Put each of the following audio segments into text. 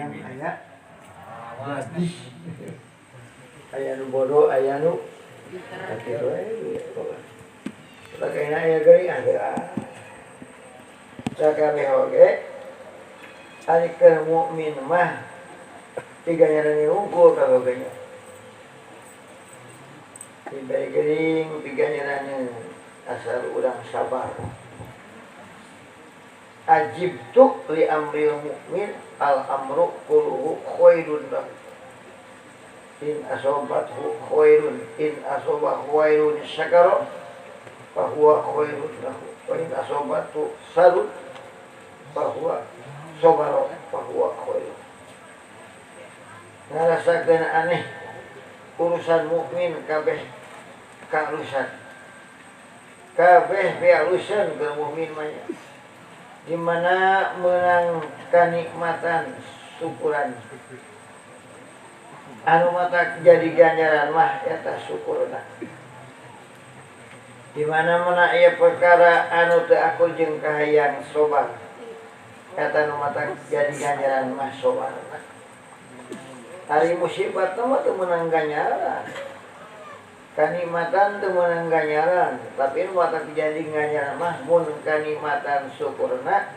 yang aya gadis aya nu bodoh aya nu tapi kayaknya aya geuning ada sakabeh oge ari keur mukmin mah tiga nyarani unggul kabeh diberi geuning tiga nyarani asal urang sabar. Ajibtu li amril mu'min al amru kulluhu khairun lahu in asobathu khairun in asobah khairun syakara fa huwa khairun lahu wa in asobathu sarun fa huwa sabara fa huwa khairun. Ngarasakeun aneh urusan mukmin kabeh kalusan kabeh pialusan ke mukmin mah di mana menang kanikmatan syukuran anu mata jadi ganjaran mah eta syukurna di mana mana ieu perkara anu teu aku jeung kahayang sobar eta anu mata jadi ganjaran mah sobarna hari musibat mah teu menang ganjaran kanikmatan teu meunang ganjaran tapi nu mata jadi ganjaran mah mun kanikmatan syukurna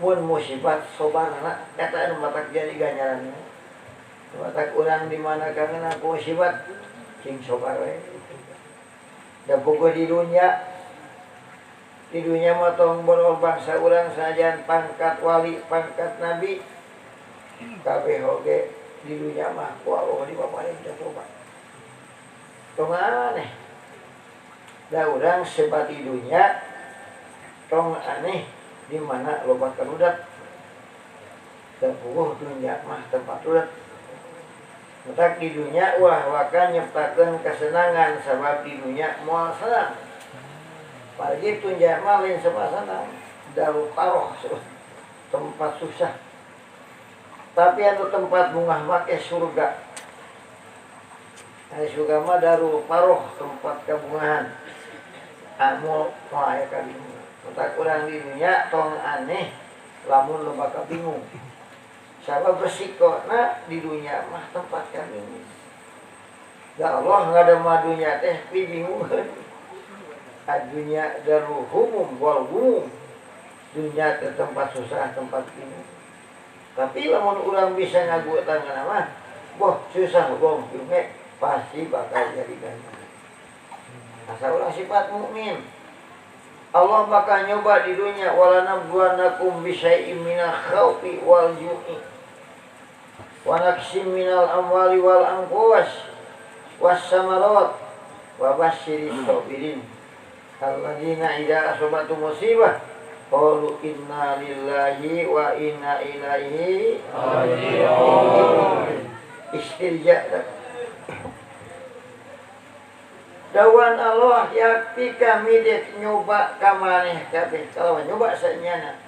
mun musibat sabarna eta anu mata jadi ganjaran mata urang di mana kana ku musibat sing sabar we da boga di dunya mah tong borol bangsa urang sajan pangkat wali pangkat nabi kabeh oge di dunya mah ku Allah dipaparinten tobat tong aneh da urang sebat di dunya tong aneh di mana loba karudat dan puguh dunya mah tempat udat mentak di dunya ulah wakan nyiptakeun kesenangan sabab di dunya moal senang apalagi tunja mah lain sabab senang daru paroh tempat susah tapi anu tempat bungah make surga. Surga mah darul paroh tempat kabungahan amul aya kabingung mentak urang di dunya tong aneh lamun loba kabingung sabab besikona di dunya mah tempat kabingung ya Allah ngada mah dunya teh bingungeun adunya darul humum wal humum dunya teh tempat susah tempat bingung tapi lamun urang bisa ngaguetan mah boh susah boh bingung pasti bakal jadi ganjaran. Asal ulah sifat mukmin. Allah bakal nyoba di dunia wala nabluwannakum bisyai'im minal khaufi wal ju'i wa naqsim minal amwali wal anfus was samarat wa basyiris sabirin alladzina idza asabatum musibah qalu inna lillahi wa inna ilaihi raji'un. Istirja dawan Allah yakti kami dek nyoba kamaneh kabeh kalau nyoba sanyana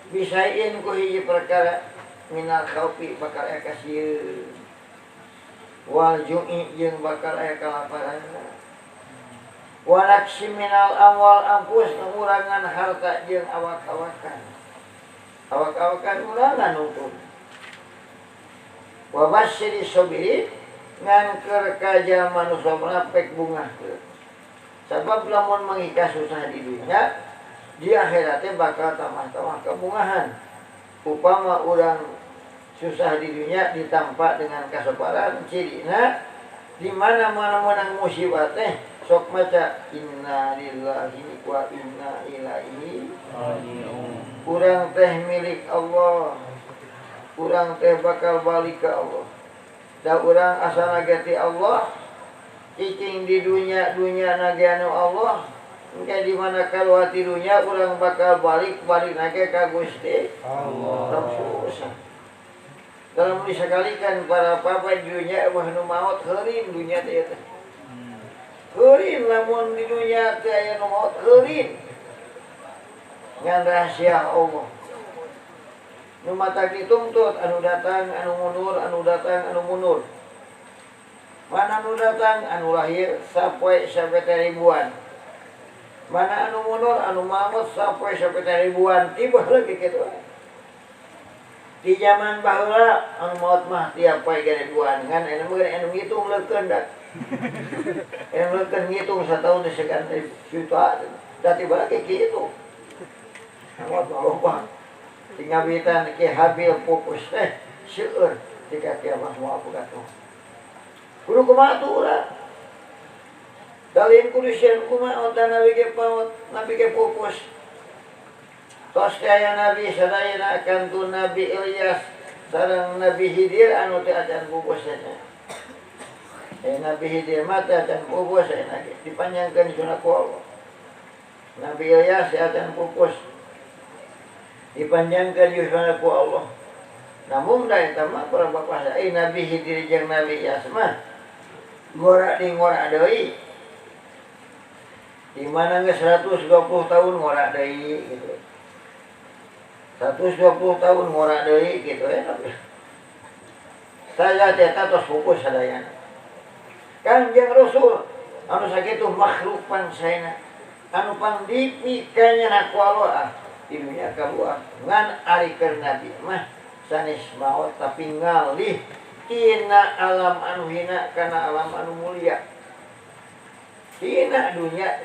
bisain ku hiji perkara minal khaufi bakal aya kasieun wal ju'i jeung bakal aya kalaparan wa naqsim minal amwal anfus ngurangan harta jeung awak-awakan urangan untung wa basyiris sabirin ngan keur ka jalma nu sabar pek bungah sabab lamun mangika susah di dunia di akhirat teh bakal tamah-tamah kebungahan upama urang susah di dunia ditampa dengan kasabaran cirina di mana-mana menang musibah teh sok maca inna lillahi wa inna ilaihi raji'un urang teh milik Allah urang teh bakal balik ke Allah da urang asa nagati Allah cicing di dunia nage anu Allah engke di mana kaluar di dunia urang bakal balik nage ka Gusti Allah susah dalam disakalikan para papa di dunia wah nu maot heurin dunia teh heurin lamun di dunia teh aya nu maot heurin ngan rahasia Allah nu mata dituntut anu datang anu mundur anu datang anu mundur mana anu datang anu lahir sapoe sabete ribuan Mana anu mundur anu mamut sampai ribuan tiba lagi gitu. Di zaman baheula anu maut mah tiap poe ge ribuan kan anu ngitung leukeun da. Anu leukeun ngitung satahun teh segan juta. Da tiba lagi kitu. Maut mah loba. Tingabitan Ki Habil pupus teh seueur tika kiamat moal boga tuh. Kudu kumaha tuh urang? Dalin kudusian kumaha otan nabi ge pupus. Tos aya nabi sadayana akan tu Nabi Ilyas sareng Nabi Khidir anu teh acan pupus nya. Nabi Khidir mah teh acan pupus lagi dipanjangkeun sunah ku Allah. Nabi Ilyas acan pupus dipanjangkeun sunah ku Allah. Namun da eta mah para bapak Nabi Khidir jeung Nabi Ilyas mah ngora deui. Di mana geus 120 tahun ngora deui gitu. 120 tahun ngora deui gitu ya. Saya eta tos pupus sadayana. Kanjeng Rasul anu sakitu makhluk pansaena anu pangdipikanya ku Allah di dunia kaluar ngan ari keur nabi mah sanes maot tapi ngalih tina alam anu hina kana alam anu mulia. Hina dunia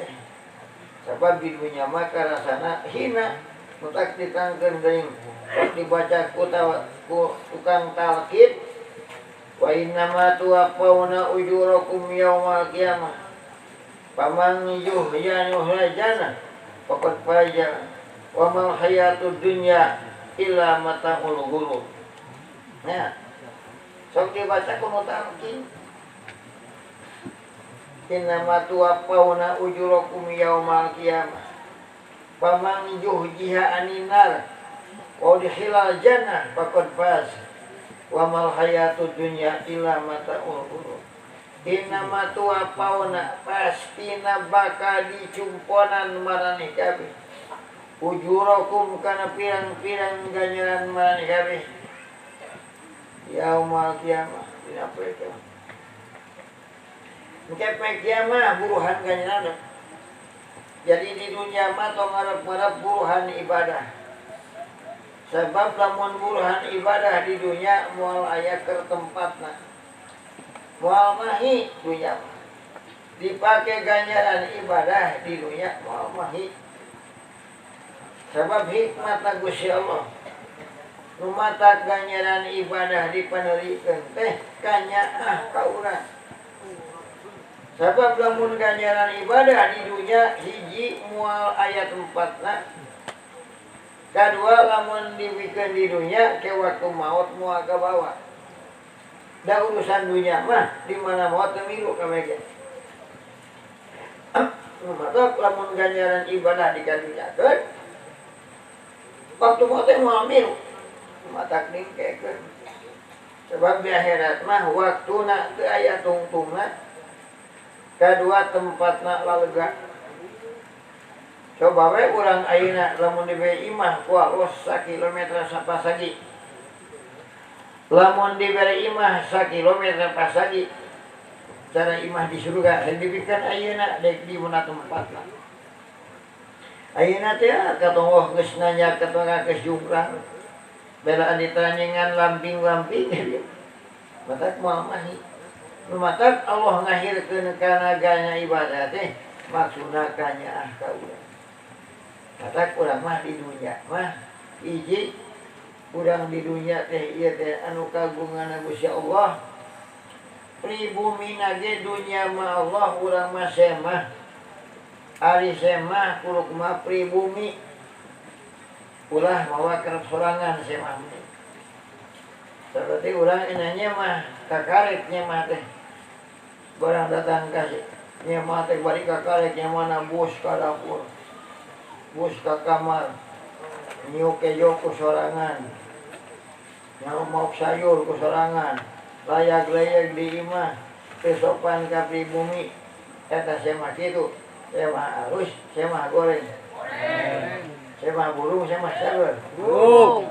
sebab di dunia mah rasana hina mutak ditangkeun deui dibaca ku tukang talqin wa innama tuwaffawna ujurakum yaumal qiyamah faman yuhya yuhlajana faqad faja wa mal hayatud dunya illa mata'ul ghurur. Nah sok dibaca ku talqin innama tuwaffawna ujurakum yaumal qiyamah faman yuhjiha aninar wa udkhilal jannah faqad faz wa mal hayatud dunya illa mata'ul ghurur. Innama tuwaffawna pastina bakal dicumponan maraneh kabeh ujurakum kana pirang-pirang ganjaran maraneh kabeh yaumal qiyamah dina poe kiamat. Engke poe kiamat buruhan ganjaran. Jadi di dunia mah tong ngarep-ngarep buruhan ibadah. Sebab lamun buruhan ibadah di dunia moal aya keur tempatna. Moal mahi dunia mah. Dipake ganjaran ibadah di dunia moal mahi. Sebab hikmat Gusti Allah. Nu matak ganjaran ibadah dipaneurikeun teh kanyaah ka urang. Sebab lamun ganjaran ibadah di dunia hiji moal aya tempatna. Kadua lamun dibikeun di dunia ke waktu maut moal kabawa. Da urusan dunia mah di mana maut teu milu ka mege. Maka lamun ganjaran ibadah dikadunyakeun waktu maut teh moal milu. Matak dingkekeun. Sebab di akhirat mah waktuna teu aya tungtungna. Kadua tempatna lalega. Coba we urang ayeuna lamun dibere imah ku Allah 1 kilometer sapasagi. Lamun dibere imah 1 kilometer pasagi. Cara imah di surga dipikeun ayeuna dek di mana tempatna. Ayeuna teh katonggoh geus nanya katonggoh geus jumrah. Belaan ditanyengan lamping-lamping. Matak moal mahi. Lumatak Allah ngahirkeun kana gaya ibadah teh maksudna kanyaah ka urang. Matak urang mah di dunya mah hiji urang di dunya teh ieu teh anu kagungan Gusti Allah. Pribumi ge dunya mah Allah urang mah semah. Ari semah kuluk mah pribumi. Ulah mawa kerep sorangan semah. Seperti urang enanya mah kakaretnya mah teh barang datang kasih nyemah teh bari kakaret nyemana bus ka dapur bus ka kamar nyiuk kejo ku sorangan nyaumok sayur ku sorangan layak-layak di imah pesopan ka pribumi eta semah kitu semah halus semah goreng semah burung semah sagur burung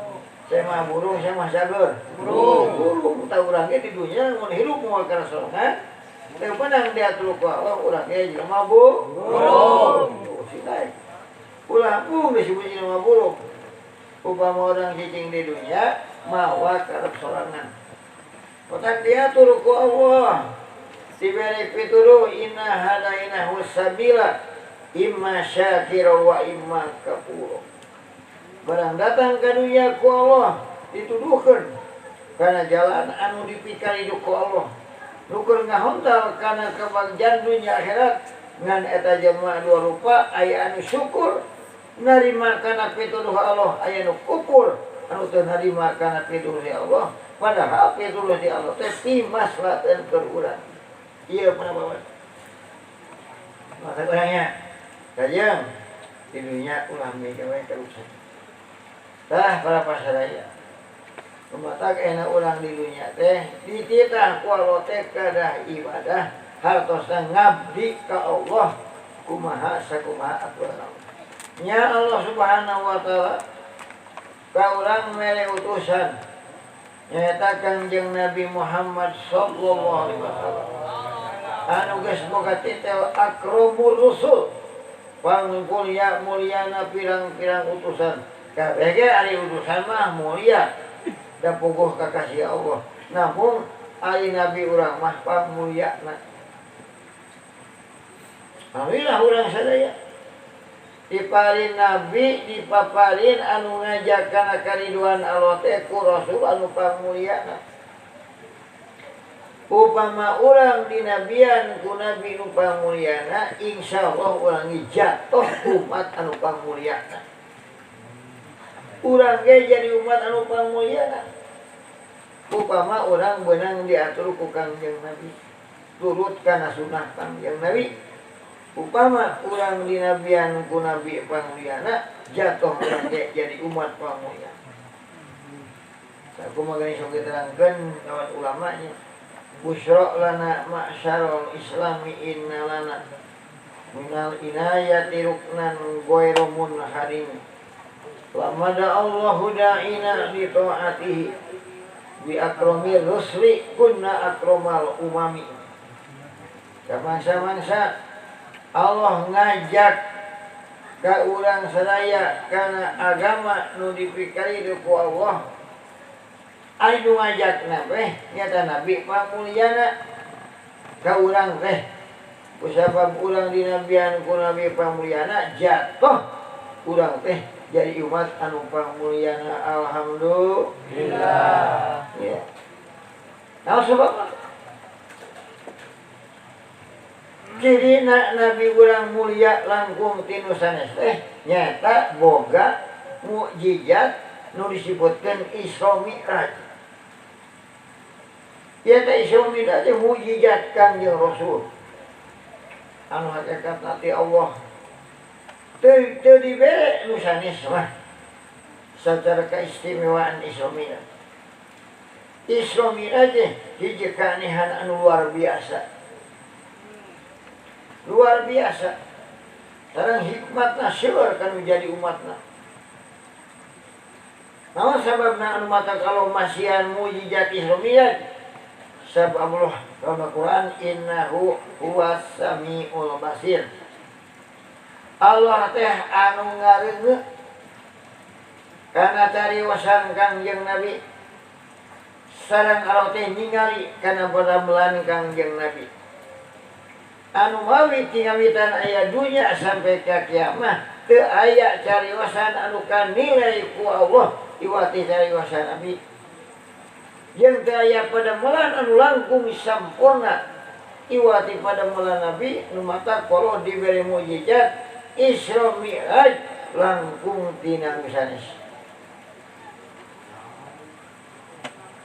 semah burung semah sagur burung tahu urang di dunia mun hirup moal kana sorangan teu menang dia tuluh ku Allah urang ge jelema burung sina ulah pun disebut 50. Upama orang cicing di dunia mawa karep sorangan. Otak dia turu ku Allah. Diberi pituru inna hadainahu sabila imma syakira wa imma kafura. Barang datang ke dunia ku Allah dituduhkeun karena jalan anu dipikari ku Allah. Nukur ngahontal karena kebahagiaan dunia akhirat ngan eta jelema dua rupa aya anu syukur narima kana pituduh Allah aya nu kufur anu teu narima kana pituduh Allah padahal pituduh Allah teh maslahateun keur urang. Ieu pendapat. Maka orangnya kajang di dunia ulah mega we karusan. Tah para pasaraya. Kumatak enak orang di dunia teh dititah ku Allah teh kadah ibadah hartosna ngabdi ka Allah kumaha sakumaha aturan. Nya Allah Subhanahu wa taala ka urang mere utusan nyaeta Kangjeng Nabi Muhammad sallallahu alaihi wasallam. Anu geus boga titel akramur rusul. Pangkulya mulyana pirang-pirang utusan. Kabeh ge ari utusan mah mulia. Dan puguh kakasih Allah. Namun ari nabi urang mah pamulyana. Alhamdulillah urang sadaya. Diparin nabi, dipaparin anu ngajakan kariduan Allah teh ku rasul anu pamulyana. Upama urang dinabian ku nabi nu pamulyana, insyaallah urang jatuh umat anu pamulyana. Urang ge jadi umat anu pamulyana. Upama orang benang diatur ku Kangjeng Nabi, turut kana sunah Kangjeng Nabi. Upama urang dinabian ku nabi pamulyana, jatuh urang jadi umat pamulyana. Saku magani sok diterangkeun lawan ulamanya. Busra lana ma'syarul islami inna lana minal inayati ruknan ghairu munharim. Lamada Allahu da'ina li ta'atihi bi akramir rusli kunna akramal umami. Kamangsa-mangsa Allah ngajak ka urang sadaya kana agama nu dipikari ku Allah. Ari nu ngajakna teh nyata nabi pamulyana ka urang teh. Kusabab urang dinabian ku nabi pamulyana jatuh urang teh jadi umat anu pamulyana. Alhamdulillah. Ya. Nah sebab jadi nabi urang mulia langkung tinu sanes teh nyata boga mukjizat nu disebutkeun Isra Mi'raj. Ya teh Isra Mi'raj teh mukjizat Kangjeng Rasul. Anu hakikat nanti Allah teu dibere nu sanes mah secara keistimewaan Isra Mi'raj. Isra Mi'raj teh hiji kaanihan anu luar biasa. Luar biasa. Sareng hikmatna seueur kanu jadi umatna. Naon sababna anu mata kalau masihan mukjizat Isra Mi'raj? Sabab Allah dalam Al-Qur'an innahu huwas samiul basir. Allah teh anu ngareungeut kana tariwasan Kangjeng Nabi. Sareng Allah teh ningali kana padamelan Kangjeng Nabi. Anu mawi tingawitan aya dunya sampai ka kiamat teu aya cariwasan anu kanilai ku Allah iwati cariwasan Nabi. Yang teu aya padamelan anu langkung sampurna iwati padamelan Nabi nu mata kalau diberi mukjizat Isra Mi'raj langkung tina sanes.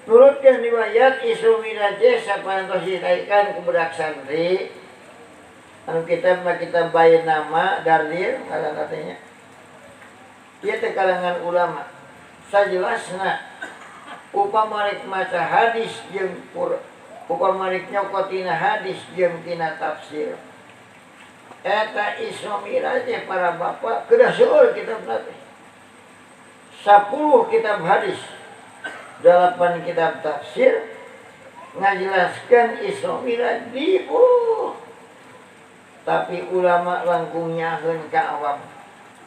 Nurutkeun riwayat Isra Mi'raj sapantos ditaikeun ku budak santri anu kitab mah kitab bayi nama Dardir ngaran katanya. Ieu teh kalangan ulama. Sajelasna upama rek maca hadis jeung upama rek nyokotina hadis jeung tina tafsir. Eta Isra Mi'raj para bapak kedah seueur kitabna teh. 10 kitab hadis, 8 kitab tafsir ngajelaskeun Isra Mi'raj dibuh. Tapi ulama langkung nyaheun ka awam.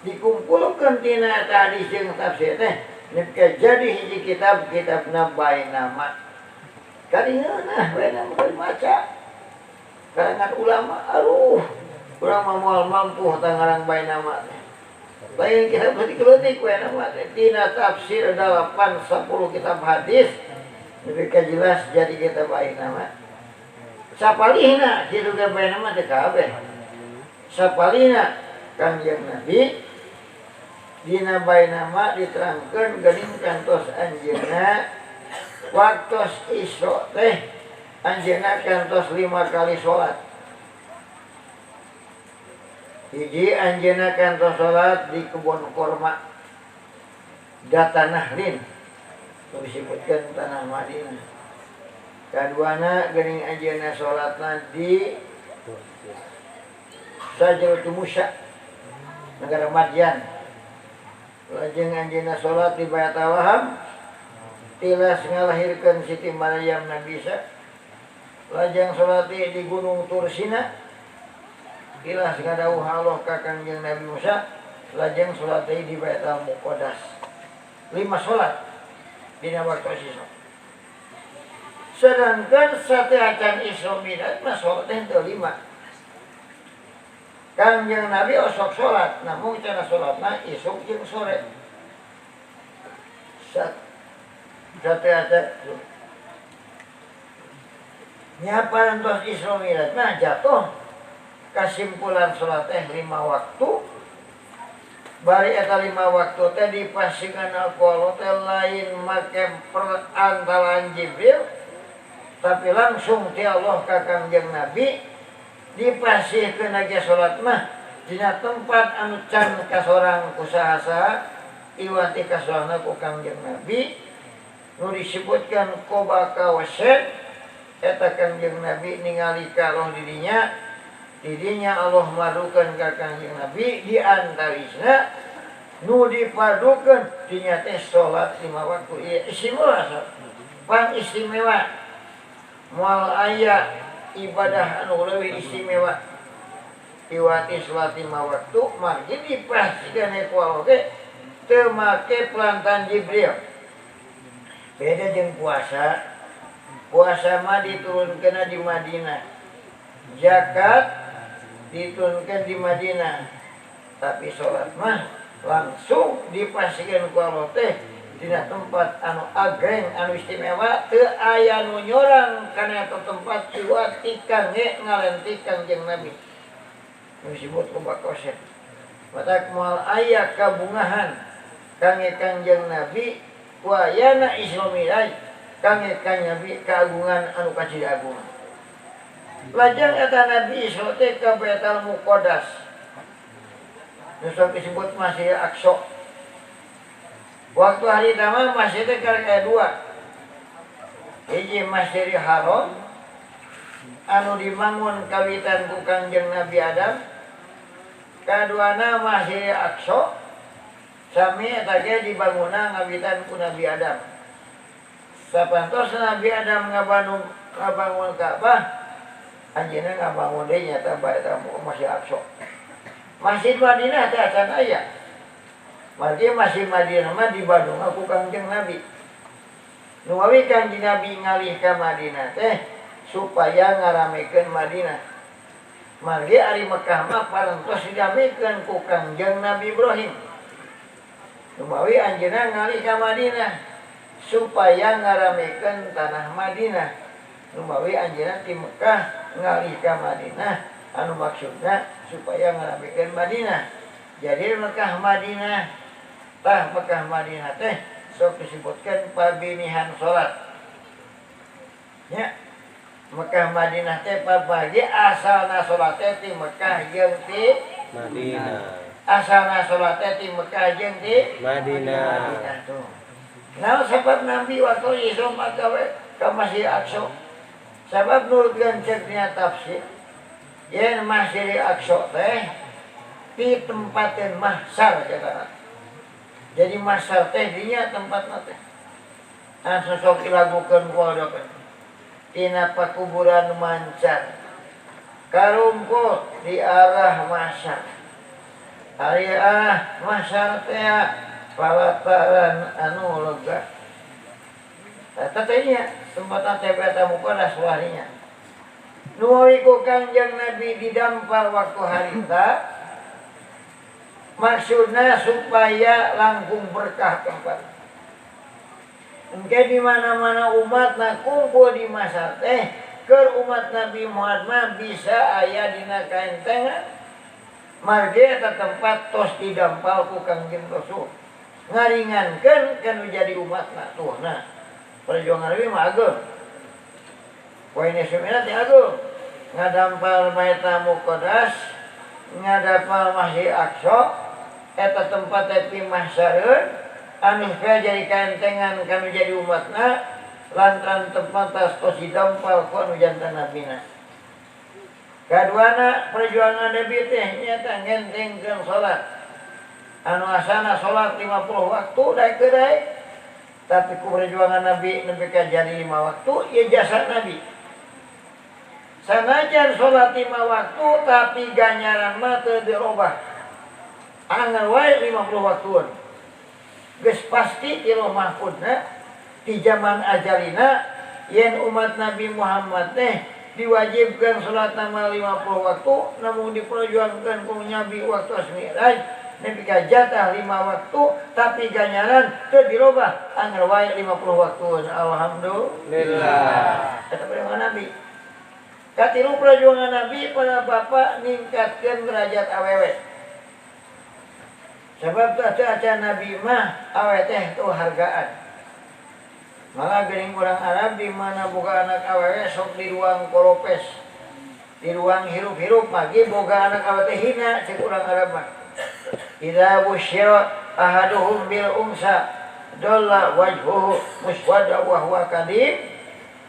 dikumpulkan tina tadi jeung tafsir teh nepke jadi hiji kitabna Bainama. Kadingeunah Bainama keur maca. Kalangan ulama urang mah moal mampu tangarang Bainama teh. Lain kitab leutik-leutik Bainama teh tina tafsir 8-10 kitab hadis nepke jelas jadi kitab Bainama. Sapalihna kitu ge Bainama teh kabeh. Sapalihna Kangjeng Nabi dina Bainama diterangkeun geuning kantos anjeunna waktos Isra teh anjeunna kantos 5 kali salat. Hiji anjeunna kantos salat di kebun kurma da Nahlin disebutkeun tanah Madinah. Kaduana geuning anjeunna salatna di Sajratul Musa negara Madyan. Lajeng anjeunna salat di Baitul Waham tilas ngalahirkeun Siti Maryam Nabi Isa. Lajeng salat di Gunung Tursina tilas ngadawuh Allah ka Kangjeng Nabi Musa. Lajeng salat di Baitul Muqaddas. 5 salat dina waktu Isra. Sedangkan sate acan Isra Mi'raj mah salat teh 5. Kangjeng Nabi osok salat, namun cara salatna isuk jeung sore. Sate acan nya parantos Isra Mi'raj mah jatuh kasimpulan salat teh 5 waktu. Bari eta 5 waktu teh dipasingkeun ku Allah teh lain make perantaraan Jibril, tapi langsung ti Allah ka Kangjeng Nabi dipasihkeun ge salat mah dina tempat anu can kasorang ku saha-saha iwati kasorangna ku Kangjeng Nabi nu disebutkan Quba Qawasid. Eta Kangjeng Nabi ningali ka Allah didinya Allah madukeun ka Kangjeng Nabi di antawisna nu dipadukeun dinya teh salat 5 waktu ieu istimewa pan istimewa moal aya ibadah anu leuwih istimewa iwati salat 5 waktu mah dipasikeun ku Allah ge teu make pelantan Jibril. Beda jeung puasa. Puasa mah diturunkeun di Madinah. Zakat diturunkan di Madinah, tapi salat mah langsung dipasikeun ku Allah teh dina tempat anu agreng anu istimewa teu aya nu nyorang kana eta tempat iwati kangge ngalentik Kangjeng Nabi. Nu disebut Quba Qawasid. Matak moal aya kabungahan kangge Kangjeng Nabi ku ayana Isra Mi'raj kangge Kangjeng Nabi kagungan anu kaciri agungan. Lajeng eta Nabi Isra teh ka Baitul Muqaddas. Nu sok disebut Masjid Aqsa. Waktu hari taman masjid teh aya 2. Hiji Masjidil Haram anu dibangun kawitan ku Kangjeng Nabi Adam. Kaduana Masjidil Aqsa sami eta ge dibangunna ngawitan ku Nabi Adam. Sapantos Nabi Adam ngabangun Ka'bah, anjeunna ngabangun deui nyata Baitul Masjid Aqsa. Masjid Madinah teh acan aya. Margi Masjid Madinah mah di Bandung aku Kangjeng Nabi. Nu awi Kangjeng Nabi ngalih ka Madinah teh supaya ngaramekeun Madinah. Margi ari Mekah mah parantos didamekeun ku Kangjeng Nabi Ibrahim. Nu awi anjeunna ngalih ka Madinah supaya ngaramekeun tanah Madinah. Nu awi anjeunna ti Mekah ngalih ka Madinah anu maksudna supaya ngaramekeun Madinah. Jadi Mekah Madinah Mekah Madinah teh sok disebutkan pabinihan salat. Ya. Mekah Madinah teh pabagi asalna salat teh ti Mekah jeung ti Madinah. Asalna salat teh ti Mekah jeung ti Madinah. Nah, sebab Nabi waktu Isra magawe ka Masjid Aqsa. Sebab nurutkeun cek dina tafsir. Yen Masjid Aqsa teh di tempatin mahsar jagana. Jadi mahsar teh dinya tempatna teh. Anu sok ilagukeun ku adokeun. Tina pakuburan mancar. Karumpul di arah mahsar. ari masal teh palataran anu lega eta teh nya tempat teh eta muka suarinya nuwi ku Kangjeng Nabi didampal waktu harita maksudna supaya langkung berkah tempat engke di mana-mana umat kumpul di masa teh keur umat Nabi Muhammad bisa aya dina kaentengan marge eta tempat tos didampal ku Kangjeng Rasul ngaringankeun kanu jadi umatna tuh nah perjuangan Nabi mah ageung poinnya sebenarnya teh ageung ngadampal Baitul Muqaddas ngadampal Masjid Aqsa eta tempat teh mahsareun anu jadi kaentengan kanu jadi umatna lantaran tempat tas tos didampal ku anu jantan nabina. Kaduana perjuangan Nabi teh nyata ngentengkeun salat. Anu asana salat 50 waktu daek teu daek. Tapi ku perjuangan Nabi nepi ka jadi 5 waktu ieu jasa Nabi. Sanajan salat 5 waktu tapi ganjaran mah teu dirobah. Anggar wae 50 waktuan. Geus pasti ti Lauh Mahfudna di zaman ajalina yen umat Nabi Muhammad teh diwajibkan salat nama 50 waktu namun diperjuangkan ku Nabi waktu Mi'raj nepi ka jatah 5 waktu tapi ganjaran teu dirobah anggar wae 50 waktu. Alhamdulillah. Eta perjuangan Nabi. Katilu perjuangan Nabi para bapak ningkatkeun derajat awewe. Sebab aca Nabi mah awewe teh tuh hargaan. Malah geuning urang Arab di mana boga anak awewe sok di ruang koropes. Di ruang hirup-hirup magi boga anak awewe teh hina cek urang Arab mah. Idza busyira ahaduhum bil unsa dalla wajhuhu muswadda wa huwa kadim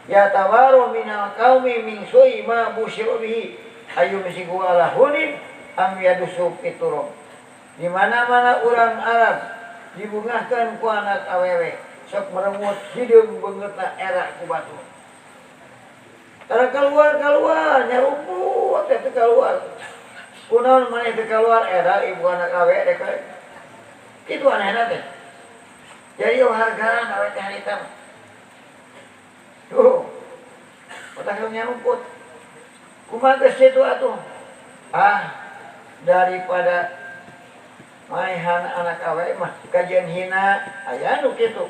yatawaru minal qaumi min su'i ma busyira bihi ayyumsiku ala hunin am yadusu fiturub. Di mana-mana urang Arab dibungahkeun ku anak awewe sok merengut hideung beungeutna era ku batu. Tara keluar nyarumput teh keluar. Kunaon maneh teh keluar era ibu anak awewe rek. Kitu anehna teh. Jadi hargaan awewe teh harita. Tuh. Otak nyarumput. Kumaha geus kitu atuh? Daripada maehan anak awewe mah kajian hina aya nu kitu.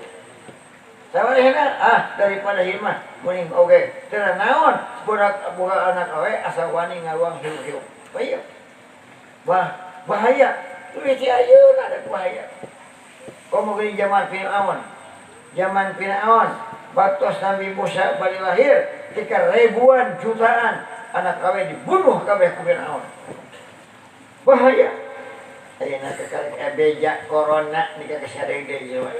Sawarehna daripada hina mending oge teu naon budak boga anak awewe asa wani ngaruang hirup-hirup. Bae. Bahaya. Lu si ayeuna ada bahaya. Komo geuning zaman Firaun. Zaman Firaun baktos Nabi Musa bari lahir ketika ribuan jutaan anak awewe dibunuh kabeh ku Firaun. Bahaya. Ayeuna kekalek beja corona nika kesadeng deui jawa.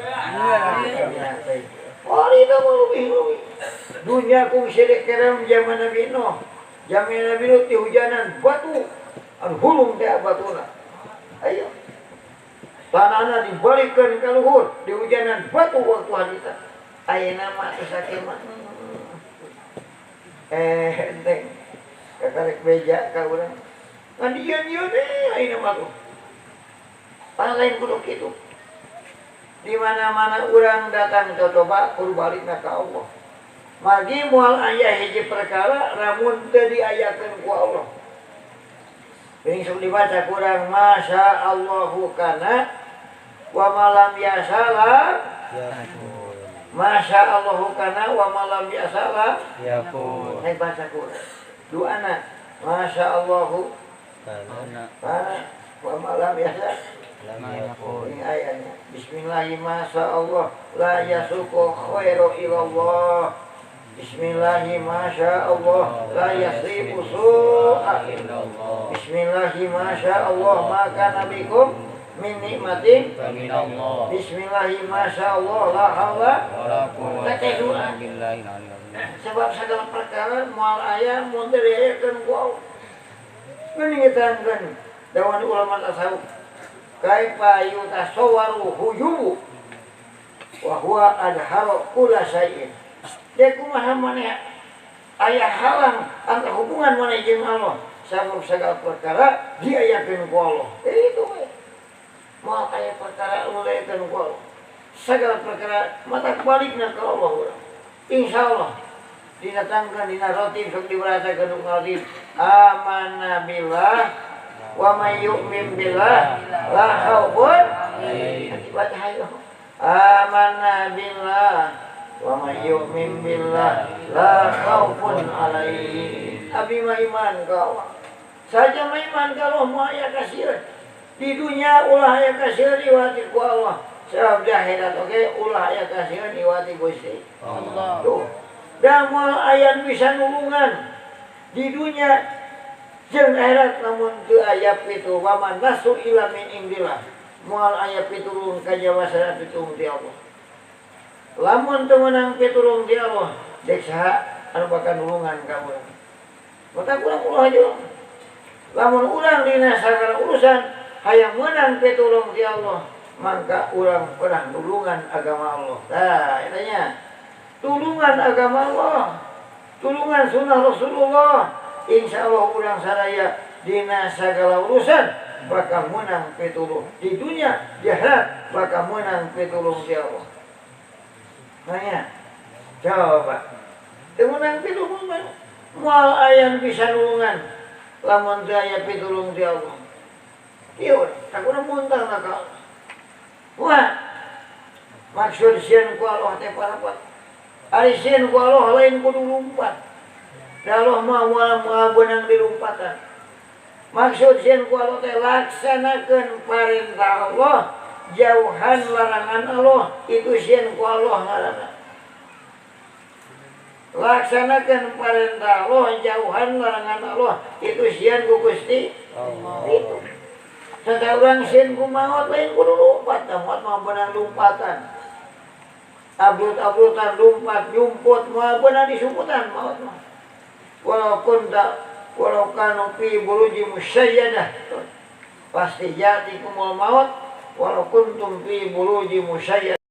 Oh itu mau lebih. Dunia kung sedek kerem zaman Nabi Nuh. Zaman Nabi Nuh ti hujanan batu. Anu hulung teh batuna. Ayo. Tanahna dibalikkeun ka luhur, di hujanan batu waktu harita. Ayeuna mah teu sakemah. Enteng. Kekalek beja ka urang. Ngandian-dian ayeuna mah tuh. Lain kudu kitu. Di mana-mana urang datang coba kudu balikna ka Allah. Margi moal aya hiji perkara ramun teu diayakeun ku Allah. Ini sok dibaca kurang masya Allahu kana wa malam yasalah. Masya Allahu kana wa malam yasalah. Yapun. Naik baca kurang. Doana masya Allahu kana wa malam yasalah. Ini ayatnya. Bismillahirrahmanirrahim. Masya Allah la yasuku khairu ilallah. Bismillahirrahmanirrahim. Masya Allah la yasrifu su'a illallah. Bismillahirrahmanirrahim. Masya Allah maka nabikum min nikmatin Bismillahirrahmanirrahim. Masya Allah la hawla wala quwwata illa billah. Sebab segala perkara moal aya mun teu diayakeun ku Allah. Geuning ngitangkeun dawan ulama tasawuf. Kaifa yutasawwaru huyubu wa huwa adharu kulla syai'in. Dia kumaha maneh aya halang antara hubungan maneh jeung Allah sabab segala perkara diayakeun ku Allah. Itu we. Moal aya perkara anu diayakeun ku Allah. Segala perkara mata balikna ka Allah urang. Insyaallah dinatangkan dina roti sok dibarasakeun ku ngalih amanna billah wa may yu'min billah la khaufun baca hayo amanna billah wa may yu'min billah la khaufun alaihim. Abi mah iman ka Allah. Saja mah iman ka Allah moal aya kasieun. Di dunia ulah aya kasieun iwati ku Allah. Sabab di akhirat oge ulah aya kasieun iwati Gusti Allah. Tuh. Da moal aya bisa nulungan di dunia jeung akhirat namun teu aya pitu wa man nasu ila min indillah. Moal aya pitulung ka jawasana pitulung ti Allah. Lamun teu meunang pitulung ti Allah, dek saha anu bakal nulungan ka urang. Maka urang ulah aja. Lamun urang dina sagala urusan hayang meunang pitulung ti Allah, maka urang pernah nulungan agama Allah. Tah, eta nya. Tulungan agama Allah, tulungan sunnah Rasulullah, insya Allah urang sadaya dina sagala urusan bakal menang pitulung di dunia di akhirat bakal menang pitulung di Allah. Nanya, coba, menang pitulung mana? Moal aya bisa nulungan, lamun teu aya pitulung di Allah. Ieu, tak urang muntah na ka. Wah, maksud sieun ku Allah teh parapat. Ari sieun ku Allah lain kudu lumpat. Da Allah mah moal beunang di lumpatan. Maksud sieun ku Allah teh laksanakeun parentah Allah, jauhan larangan Allah, itu sieun ku Allah ngaranna. Laksanakeun parentah Allah, jauhan larangan Allah, itu sieun ku Gusti Allah. Itu. Sasaurang sieun ku maot lain kudu lumpat, maot mah beunang lumpatan. Abrut-abrutan lumpat nyumput mah beunang disumputan maot mah. Walau kanu fi buruji musayyadah. Pasti jati kumul maut walau kuntum fi buruji musayyadah.